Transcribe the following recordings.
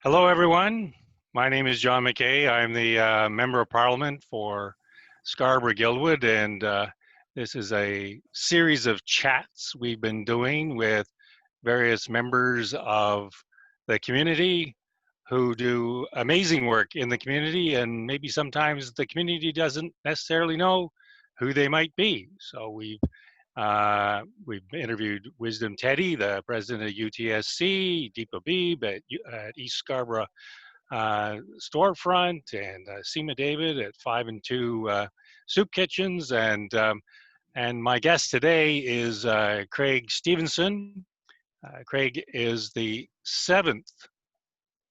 Hello, everyone. My name is John McKay. I'm the Member of Parliament for Scarborough-Guildwood, and this is a series of chats we've been doing with various members of the community who do amazing work in the community, and maybe sometimes the community doesn't necessarily know who they might be. So we've interviewed Wisdom Teddy, the president of UTSC, Deepa Beeb at East Scarborough Storefront, and Seema David at 5 and 2 Soup Kitchens, and my guest today is Craig Stephenson. Craig is the 7th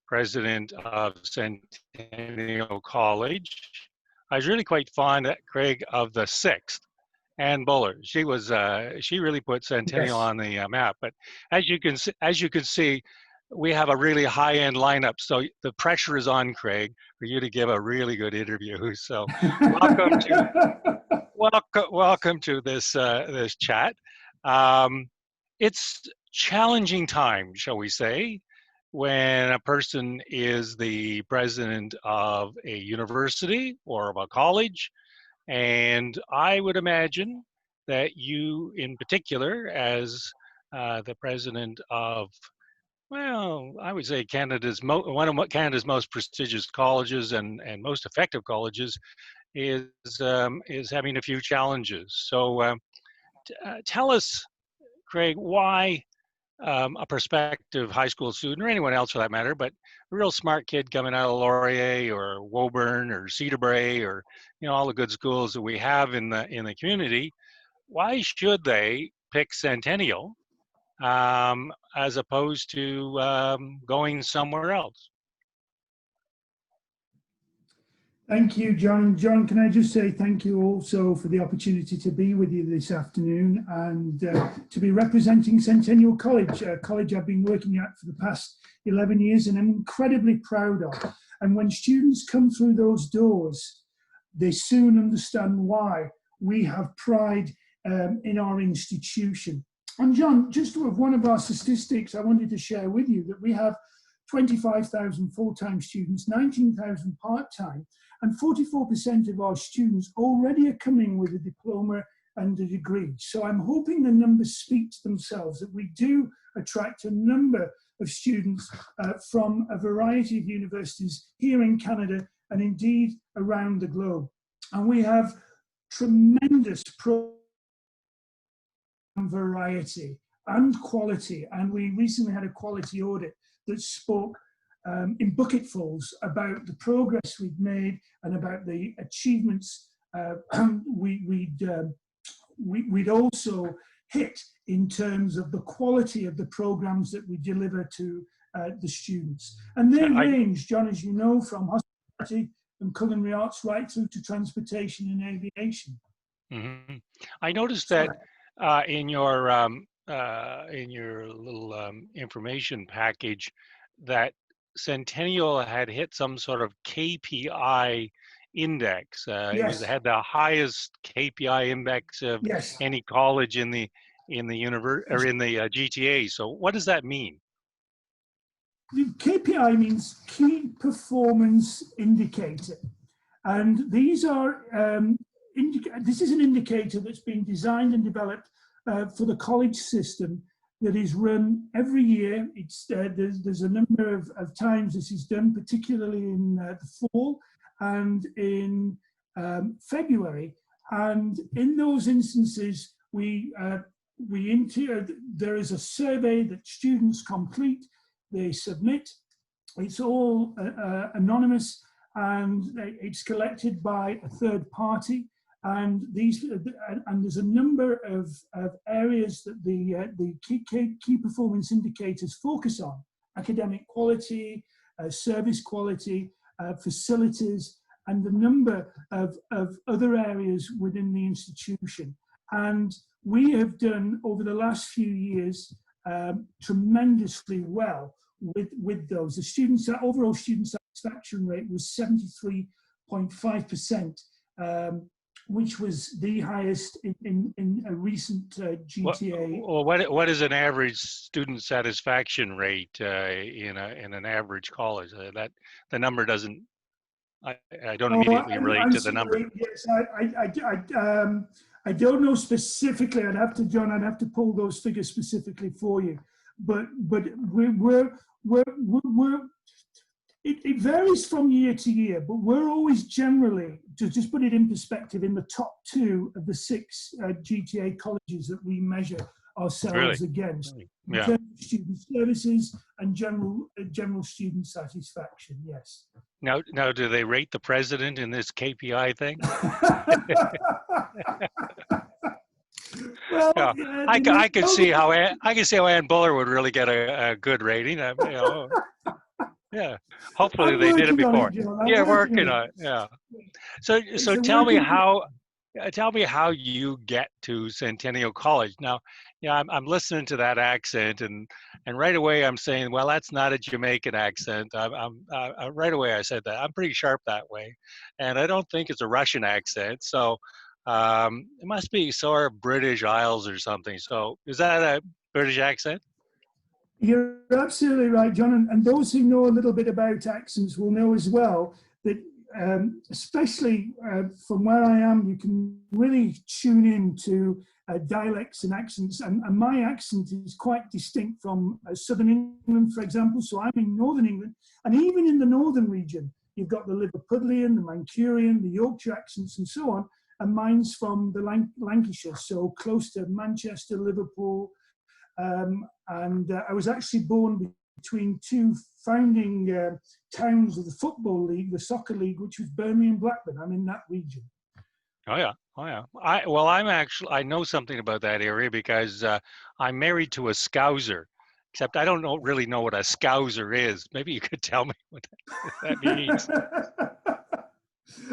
president of Centennial College. I was really quite fond, Craig, of the 6th. Ann Buller. She really put Centennial Yes. on the map. But as you can see, we have a really high-end lineup. So the pressure is on Craig for you to give a really good interview. So welcome to this chat. It's challenging time, shall we say, when a person is the president of a university or of a college. And I would imagine that you, in particular, as the president of, well, I would say one of Canada's most prestigious colleges and most effective colleges, is having a few challenges. So tell us, Craig, why a prospective high school student, or anyone else for that matter, but a real smart kid coming out of Laurier or Woburn or Cedar Brae, or all the good schools that we have in the community, why should they pick Centennial as opposed to going somewhere else? Thank you, John. John, can I just say thank you also for the opportunity to be with you this afternoon and to be representing Centennial College, a college I've been working at for the past 11 years and I'm incredibly proud of. And when students come through those doors, they soon understand why we have pride in our institution. And John, just one of our statistics I wanted to share with you, that we have 25,000 full-time students, 19,000 part-time, and 44% of our students already are coming with a diploma and a degree. So I'm hoping the numbers speak to themselves, that we do attract a number of students from a variety of universities here in Canada and indeed around the globe. And we have tremendous variety and quality, and we recently had a quality audit that spoke in bucketfuls about the progress we've made and about the achievements we'd also hit in terms of the quality of the programs that we deliver to the students. And they range, John, as you know, from hospitality and culinary arts right through to transportation and aviation. Mm-hmm. I noticed that in your little information package that Centennial had hit some sort of KPI index. Yes. It had the highest KPI index of any college in the universe or in the GTA. So what does that mean? The KPI means key performance indicator, and these are this is an indicator that's been designed and developed for the college system that is run every year. It's there's a number of times this is done, particularly in the fall and in February. And in those instances, there is a survey that students complete, they submit. It's all anonymous, and it's collected by a third party. And there's a number of areas that the key performance indicators focus on: academic quality, service quality, facilities, and a number of other areas within the institution. And we have done over the last few years tremendously well with those. The overall student satisfaction rate was 73.5%. which was the highest in a recent GTA. What is an average student satisfaction rate in an average college? That the number doesn't. I don't Oh, immediately relate I'm to the number. sorry. Yes, I don't know specifically. John, I'd have to pull those figures specifically for you. But it varies from year to year, but we're always generally, to just put it in perspective, in the top 2 of the 6 GTA colleges that we measure ourselves Really? against in Yeah. terms of student services and general student satisfaction. Yes. Now, do they rate the president in this KPI thing? Well, Yeah, I could see how Ann Buller would really get a good rating. Yeah. Hopefully I'm they did it working on before. it, John. I'm Yeah, working working on on it. it. Yeah. So It's a tell work me in how you get to Centennial College. Now, yeah, I'm listening to that accent, and right away I'm saying, well, that's not a Jamaican accent. Right away I said that I'm pretty sharp that way, and I don't think it's a Russian accent. So it must be sort of British Isles or something. So is that a British accent? You're absolutely right, John. And those who know a little bit about accents will know as well that, especially from where I am, you can really tune in to dialects and accents. And my accent is quite distinct from Southern England, for example. So I'm in Northern England. And even in the Northern region, you've got the Liverpudlian, the Mancunian, the Yorkshire accents, and so on. And mine's from the Lancashire, so close to Manchester, Liverpool. And I was actually born between 2 founding towns of the Football League, the Soccer League, which was Birmingham and Blackburn. I'm in that region. Oh yeah, oh yeah. I know something about that area because I'm married to a Scouser, except I don't really know what a Scouser is. Maybe you could tell me what that means.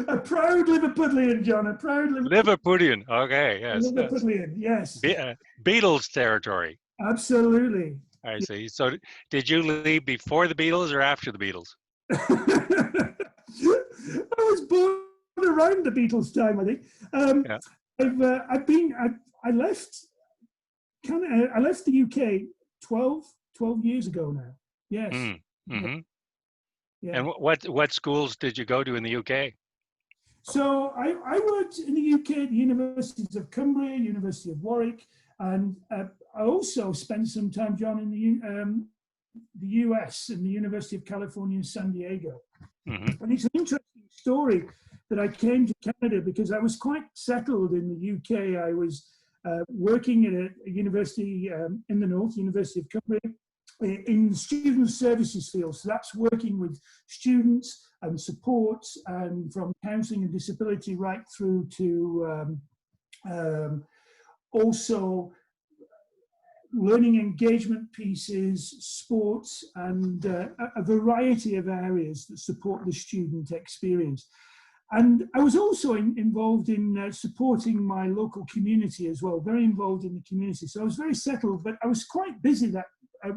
A proud Liverpudlian, John. A proud Liverpudlian. Okay, yes. Liverpudlian. Yes. Beatles territory. Absolutely. I see. So did you leave before the Beatles or after the Beatles? I was born around the Beatles time, I think. Yeah. I left the UK 12 years ago now. Yes. Mm-hmm. Yeah. And what schools did you go to in the UK? So I worked in the UK at the Universities of Cumbria, University of Warwick, and I also spent some time, John, in the US, in the University of California, San Diego. Mm-hmm. And it's an interesting story that I came to Canada because I was quite settled in the UK. I was working at a university in the north, University of Cumbria, in the student services field. So that's working with students and support, and from counselling and disability right through to also learning engagement pieces, sports, and a variety of areas that support the student experience. And I was also involved in supporting my local community as well, very involved in the community. So I was very settled, but I was quite busy that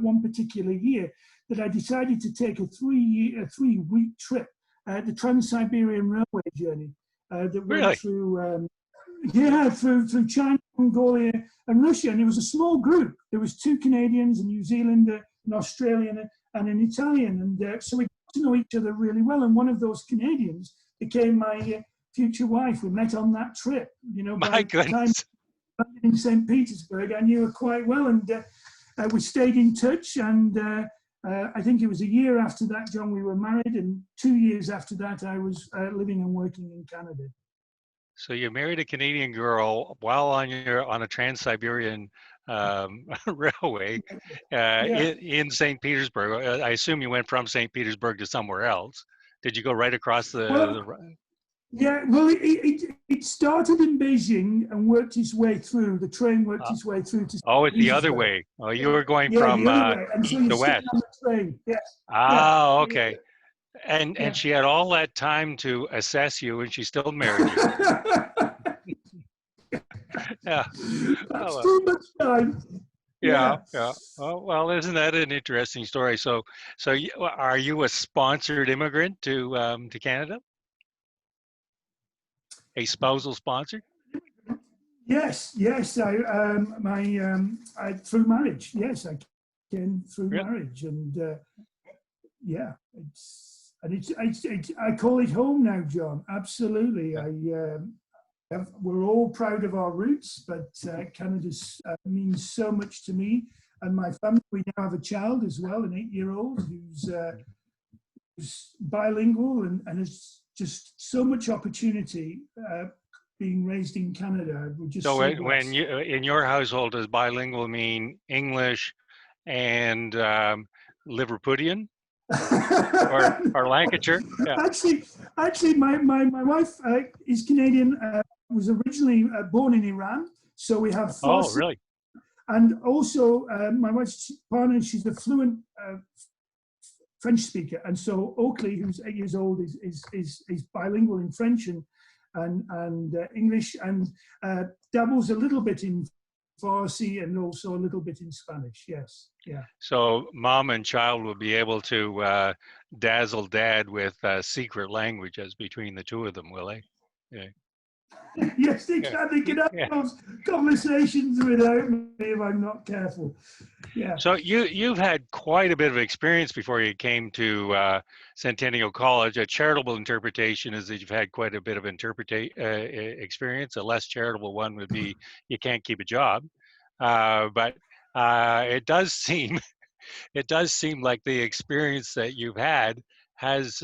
one particular year that I decided to take a 3-week trip, the Trans-Siberian Railway journey that went through through China, Mongolia, and Russia. And it was a small group. There was 2 Canadians, a New Zealander, an Australian, and an Italian. And so we got to know each other really well. And one of those Canadians became my future wife. We met on that trip. You know, by the time in St. Petersburg, I knew her quite well. And we stayed in touch. And I think it was a year after that, John, we were married. And 2 years after that, I was living and working in Canada. So you married a Canadian girl while on a Trans-Siberian railway in St. Petersburg. I assume you went from St. Petersburg to somewhere else. Did you go right across the Yeah, well, it started in Beijing and worked its way through. The train worked its way through to. Oh, it's the other way. Oh, you were going from the other way. And so east to west. On the train. Yes. Oh, okay. And she had all that time to assess you, and she still married you. Yeah. That's too much time. Yeah. Oh, well, isn't that an interesting story? So are you a sponsored immigrant to Canada? a spousal sponsor? Yes, yes. Through marriage. Yes, I came through Really? marriage, and yeah, it's I call it home now, John. Absolutely. We're all proud of our roots, but Canada means so much to me and my family. We now have a child as well, an 8-year-old who's bilingual and has just so much opportunity being raised in Canada. We're just So so when blessed. you in your household, does bilingual mean English and Liverpudlian or Lancashire? Yeah. actually, my wife is Canadian. Was originally born in Iran, so we have Oh, Farsi, really? and also my wife's partner. She's a fluent French speaker, and so Oakley, who's 8 years old, is bilingual in French and English, and dabbles a little bit in Farsi and also a little bit in Spanish. Yes, yeah. So mom and child will be able to dazzle dad with secret languages between the two of them, will they? Yeah. Yes, they Yeah. can. They can have Yeah. those conversations without me if I'm not careful. Yeah. So you've had quite a bit of experience before you came to Centennial College. A charitable interpretation is that you've had quite a bit of experience. A less charitable one would be you can't keep a job. But it does seem like the experience that you've had has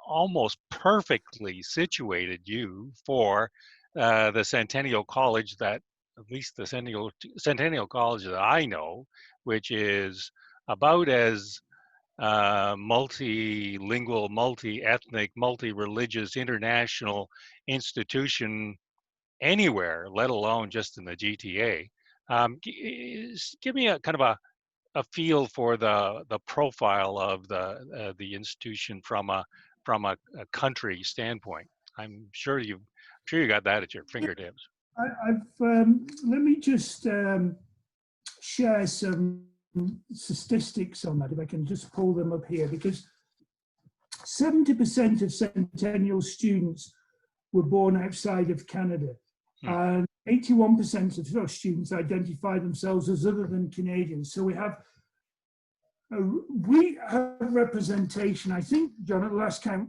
almost perfectly situated you for the Centennial College that, at least the Centennial College that I know, which is about as multilingual, multi-ethnic, multi-religious, international institution anywhere, let alone just in the GTA. Give me a kind of a feel for the profile of the institution from a country standpoint. I'm sure you got that at your fingertips. Let me just share some statistics on that, if I can just pull them up here, because 70% of Centennial students were born outside of Canada, and 81% of those students identify themselves as other than Canadians. So we have representation. I think, John, at the last count,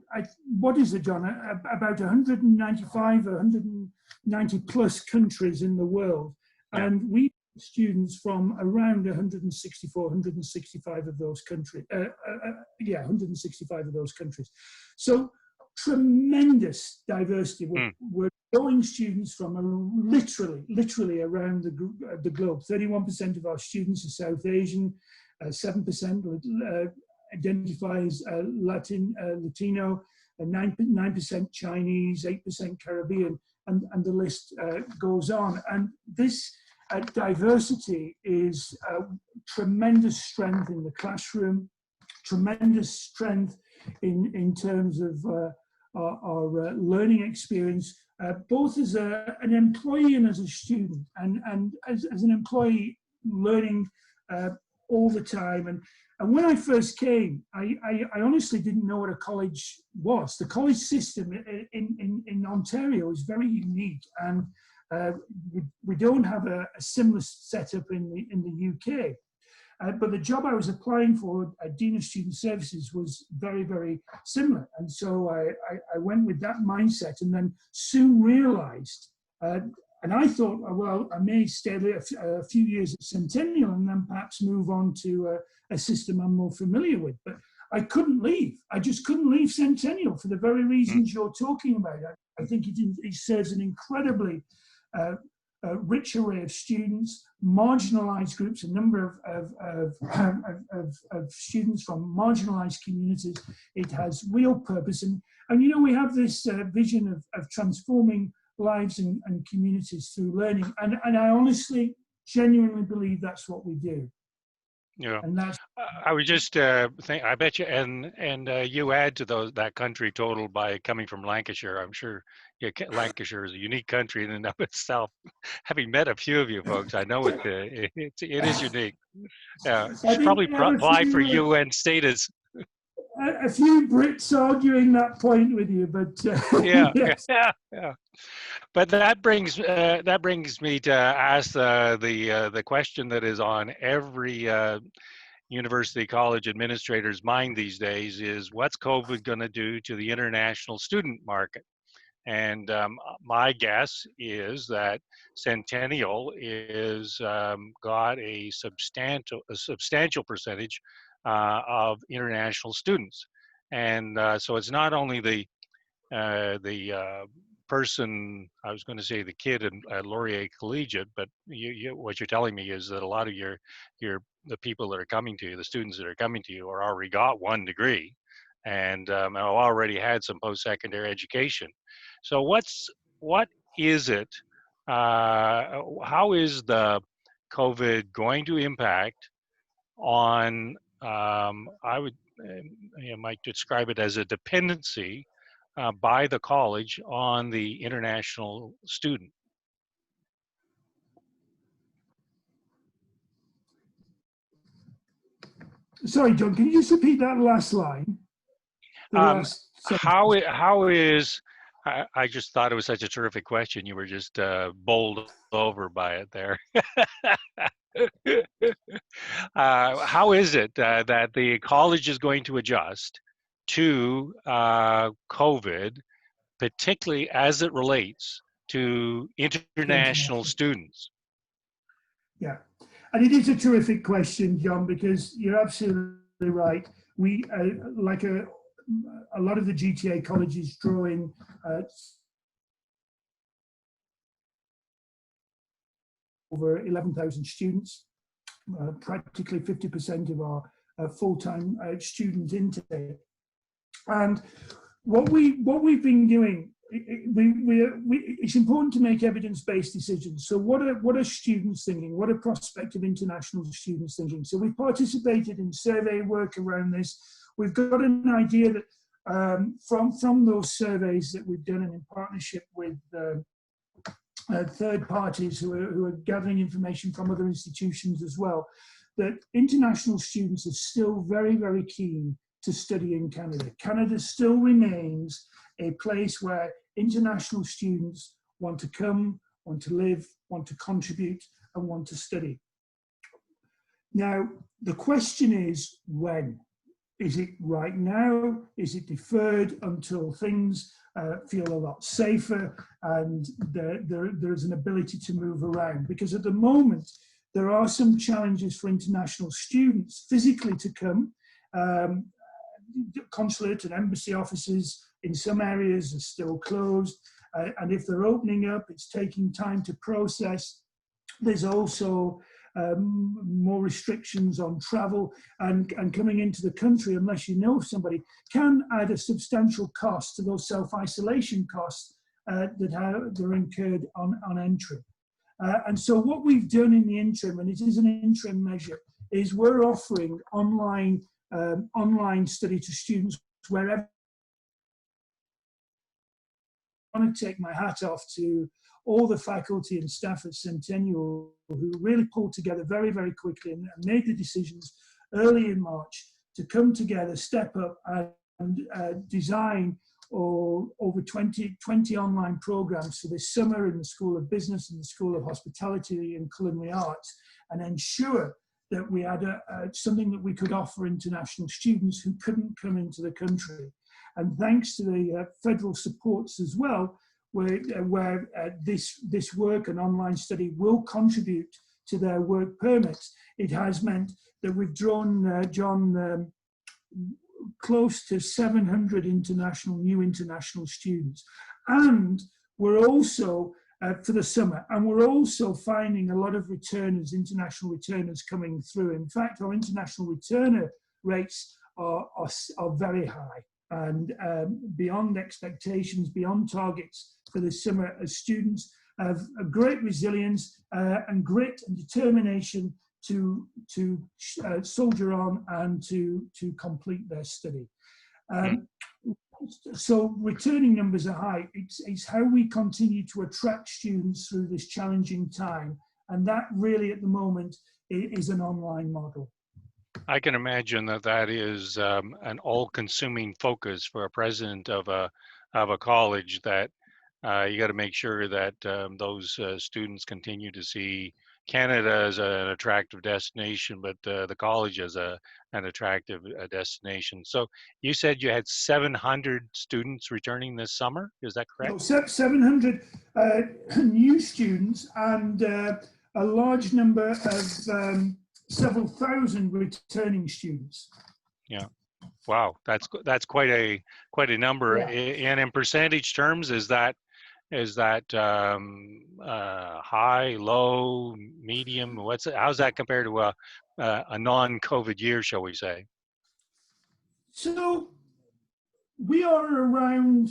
what is it, John? About 195 or 190 plus countries in the world, Yeah. and we have students from around 164, 165 of those countries. 165 of those countries. So tremendous diversity. We're growing students from literally around the globe. 31% of our students are South Asian. 7% identify as Latino, 9% Chinese, 8% Caribbean, and the list goes on. And this diversity is tremendous strength in the classroom, tremendous strength in terms of our learning experience, both as an employee and as a student, and as an employee learning all the time. And when I first came, I honestly didn't know what a college was. The college system in Ontario is very unique, and we don't have a similar setup in the UK. But the job I was applying for at Dean of Student Services was very, very similar. And so I went with that mindset, and then soon realized, and I thought, well, I may stay a few years at Centennial and then perhaps move on to a system I'm more familiar with. But I couldn't leave. I just couldn't leave Centennial for the very reasons you're talking about. I think it serves an incredibly rich array of students, marginalized groups, a number of students from marginalized communities. It has real purpose. And you know, we have this vision of transforming lives and communities through learning. And I honestly, genuinely believe that's what we do. Yeah. And that's I was just think. I bet you, and you add to that country total by coming from Lancashire. I'm sure Lancashire is a unique country in and of itself. Having met a few of you folks, I know it is unique. You I should think probably we have a apply for few UN status. a few Brits arguing that point with you, but Yeah, yes. yeah. But that brings me to ask the question that is on every university college administrator's mind these days is what's COVID going to do to the international student market? And my guess is that Centennial is got a substantial percentage of international students, and so it's not only the person, I was going to say the kid at Laurier Collegiate, but what you're telling me is that a lot of the people that are coming to you, the students that are coming to you, are already got one degree, and have already had some post-secondary education. So what is it? How is the COVID going to impact on? I would might describe it as a dependency by the college on the international student. Sorry, John, can you just repeat that last line? The last sentence. How is I just thought it was such a terrific question. You were just bowled over by it there. How is it that the college is going to adjust to COVID, particularly as it relates to international students? Yeah, and it is a terrific question, John, because you're absolutely right. We, like a lot of the GTA colleges, drawing over 11,000 students, practically 50% of our full-time student intake. And what we've been doing, it's important to make evidence-based decisions. So what are students thinking? What are prospective international students thinking? So we've participated in survey work around this. We've got an idea that from those surveys that we've done and in partnership with third parties who are gathering information from other institutions as well, that international students are still very, very keen to study in Canada. Canada still remains a place where international students want to come, want to live, want to contribute, and want to study. Now, the question is when? Is it right now? Is it deferred until things feel a lot safer and there's an ability to move around? Because at the moment, there are some challenges for international students physically to come. Consulate and embassy offices in some areas are still closed. And if they're opening up, it's taking time to process. There's also more restrictions on travel and coming into the country unless you know somebody can add a substantial cost to those self-isolation costs that are incurred on entry. And so what we've done in the interim, and it is an interim measure, is we're offering online study to students wherever. I want to take my hat off to all the faculty and staff at Centennial who really pulled together very, very quickly and made the decisions early in March to come together, step up and design over 20 online programs for this summer in the School of Business and the School of Hospitality and Culinary Arts, and ensure that we had something that we could offer international students who couldn't come into the country. And thanks to the federal supports as well, where this work and online study will contribute to their work permits, it has meant that we've drawn, John, close to 700 new international students. And we're also, for the summer, and we're also finding a lot of returners, international returners coming through. In fact, our international returner rates are very high and beyond expectations, beyond targets for the summer, as students have a great resilience and grit and determination to soldier on and to complete their study. So returning numbers are high. It's how we continue to attract students through this challenging time. And that really at the moment is an online model. I can imagine that that is an all-consuming focus for a president of a college, that you got to make sure that those students continue to see Canada as an attractive destination, but the college as an attractive destination. So you said you had 700 students returning this summer. Is that correct? No, 700 new students and a large number of several thousand returning students. Yeah. Wow, that's quite a number. Yeah. And in percentage terms, is that high, low, medium? How's that compared to a non-COVID year, shall we say? So we are around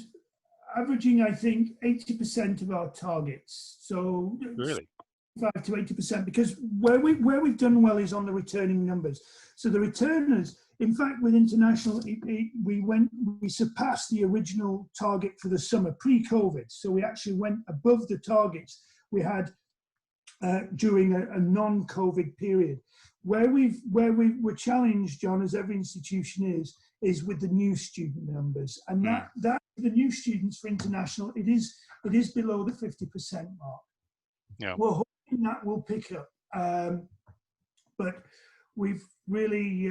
averaging, I think, 80% of our targets. So Really? 5 to 80%, because where we've done well is on the returning numbers. So the returners, in fact, with international, we surpassed the original target for the summer pre-COVID. So we actually went above the targets we had during a non-COVID period. Where we were challenged, John, as every institution is with the new student numbers, and that the new students for international, it is below the 50% mark. Yeah. We're hoping that will pick up, but we've really.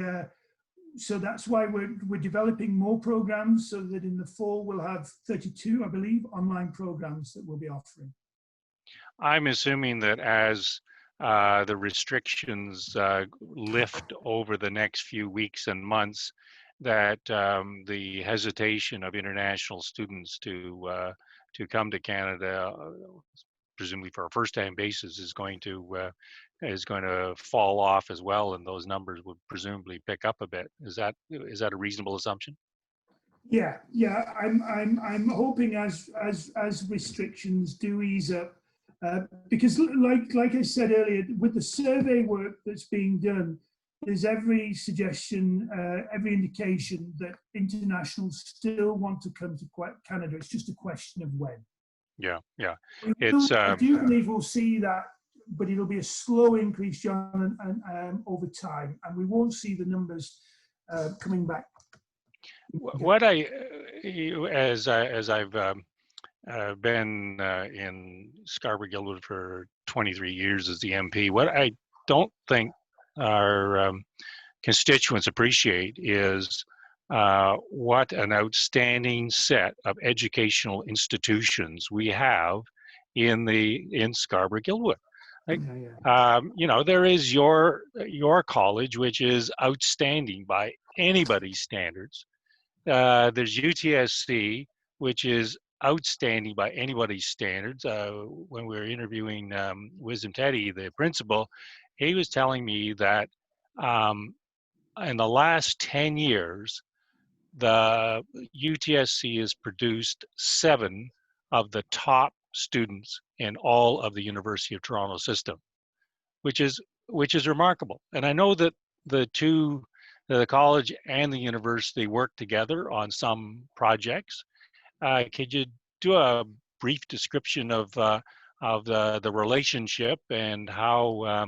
So that's why we're developing more programs, so that in the fall we'll have 32, I believe, online programs that we'll be offering. I'm assuming that as the restrictions lift over the next few weeks and months, that the hesitation of international students to come to Canada, presumably for a first-time basis, is going to fall off as well, and those numbers would presumably pick up a bit. Is that a reasonable assumption? Yeah. I'm hoping as restrictions do ease up, because like I said earlier, with the survey work that's being done, there's every suggestion, every indication that internationals still want to come to Canada. It's just a question of when. Yeah. I do believe we'll see that, but it'll be a slow increase, John, and over time, and we won't see the numbers coming back. What as I've been in Scarborough-Guildwood for 23 years as the MP, what I don't think our constituents appreciate is what an outstanding set of educational institutions we have in Scarborough-Guildwood. Like, there is your college, which is outstanding by anybody's standards. There's UTSC, which is outstanding by anybody's standards. When we were interviewing Wisdom Teddy, the principal, he was telling me that in the last 10 years, the UTSC has produced 7 of the top students in all of the University of Toronto system, which is remarkable. And I know that the college and the university work together on some projects. Could you do a brief description of the relationship and how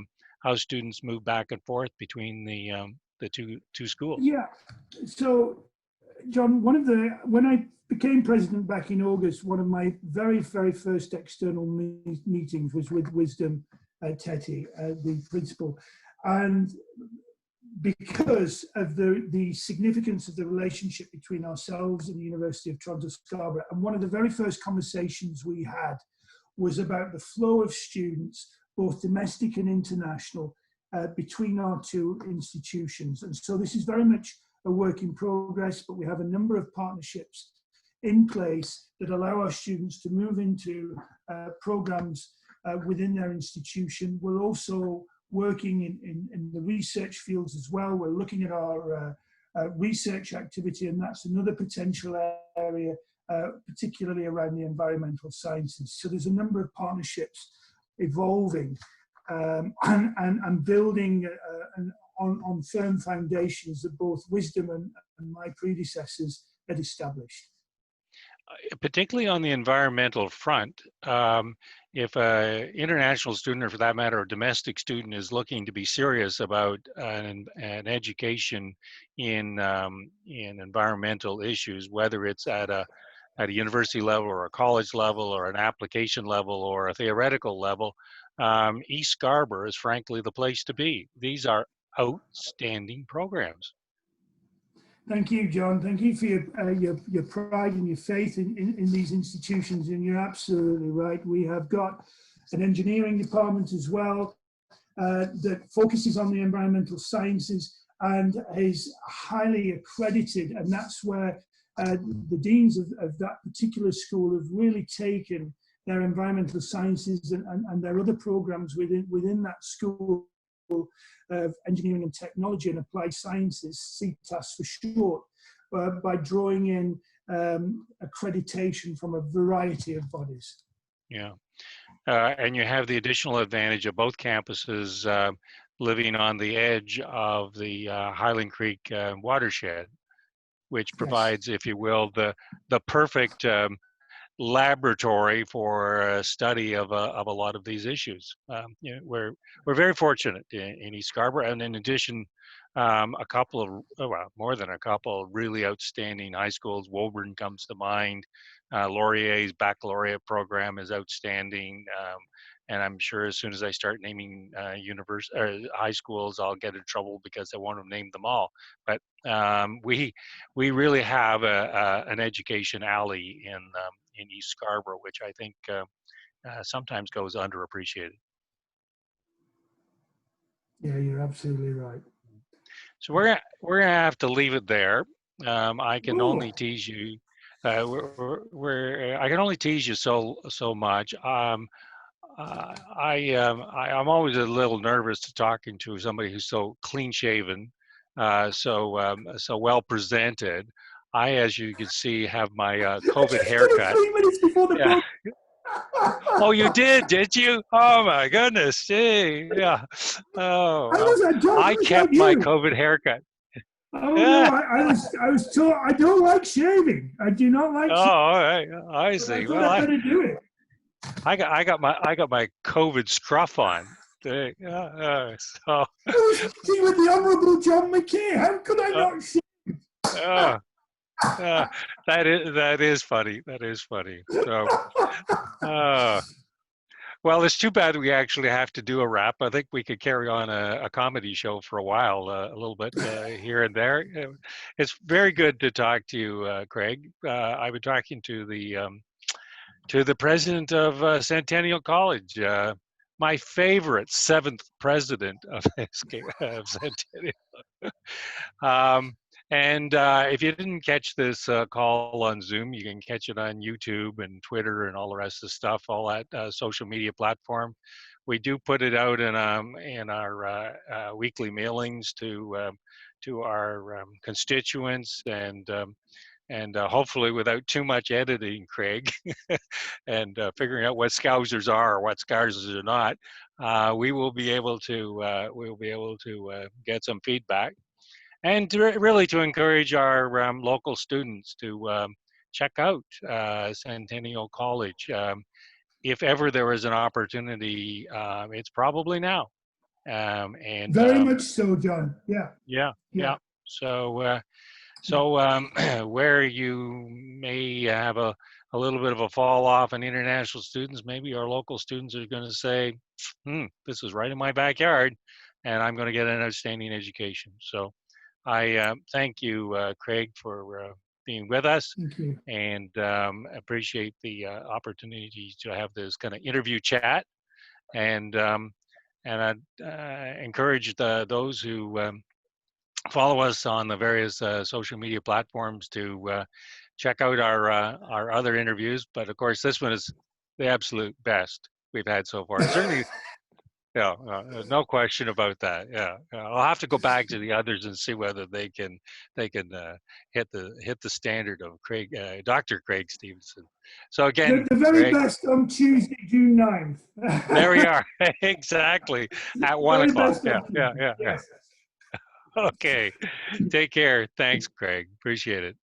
students move back and forth between the two schools? Yeah. So, John, when I became president back in August, one of my very, very first external meetings was with Wisdom Teddy, the principal, and because of the significance of the relationship between ourselves and the University of Toronto Scarborough, and one of the very first conversations we had was about the flow of students, both domestic and international, between our two institutions. And so this is very much a work in progress, but we have a number of partnerships in place that allow our students to move into programs within their institution. We're also working in the research fields as well. We're looking at our research activity, and that's another potential area, particularly around the environmental sciences. So there's a number of partnerships evolving and building on firm foundations that both Wisdom and my predecessors had established. Particularly on the environmental front, if a international student, or for that matter, a domestic student, is looking to be serious about an education in environmental issues, whether it's at a university level or a college level or an application level or a theoretical level, East Scarborough is frankly the place to be. These are outstanding programs. Thank you, John. Thank you for your pride and your faith in these institutions. And you're absolutely right. We have got an engineering department as well that focuses on the environmental sciences and is highly accredited. And that's where the deans of that particular school have really taken their environmental sciences and their other programs within that school of engineering and technology and applied sciences, CTAS for short, by drawing in accreditation from a variety of bodies. Yeah, and you have the additional advantage of both campuses living on the edge of the Highland Creek watershed, which provides, yes, if you will, the perfect laboratory for study of a lot of these issues. You know, we're very fortunate in East Scarborough, and in addition, a couple of, well, more than a couple, really outstanding high schools. Woburn comes to mind. Laurier's baccalaureate program is outstanding, and I'm sure as soon as I start naming high schools, I'll get in trouble because I won't have named them all. But we really have an education alley in East Scarborough, which I think sometimes goes underappreciated. Yeah, you're absolutely right. So we're gonna have to leave it there. I can only tease you. I can only tease you so much. I'm always a little nervous to talking to somebody who's so clean shaven, so well presented. I, as you can see, have my COVID haircut. 3 minutes before the Yeah. Oh, you did you? Oh my goodness, gee, yeah. Oh, I kept my COVID haircut. Oh no, I was told I don't like shaving. I do not like. Oh, all right, I see. Well, I better do it. I got my COVID scruff on. So. I was speaking with the Honourable John McKay. How could I not shave? That is funny. That is funny. So, well, it's too bad we actually have to do a wrap. I think we could carry on a comedy show for a while, a little bit here and there. It's very good to talk to you, Craig. I've been talking to the president of Centennial College, my favorite 7th president of Centennial. And if you didn't catch this call on Zoom, you can catch it on YouTube and Twitter and all the rest of the stuff, all that social media platform. We do put it out in our weekly mailings to our constituents, and hopefully without too much editing, Craig, and figuring out what Scousers are or what Scousers are not, we will be able to get some feedback. And really to encourage our local students to check out Centennial College. If ever there is an opportunity, it's probably now. And very much so, John. Yeah. Yeah. So where you may have a little bit of a fall off in international students, maybe our local students are going to say, this is right in my backyard, and I'm going to get an outstanding education. So I thank you, Craig, for being with us. Thank you. And appreciate the opportunity to have this kind of interview chat. And I encourage those who follow us on the various social media platforms to check out our other interviews. But of course, this one is the absolute best we've had so far. Certainly. Yeah, no question about that. Yeah, I'll have to go back to the others and see whether they can hit the standard of Craig, Dr. Craig Stephenson. So again, the very Craig, best on Tuesday, June 9th. There we are. Exactly at 1 o'clock. Yeah. Yes. Okay. Take care. Thanks, Craig. Appreciate it.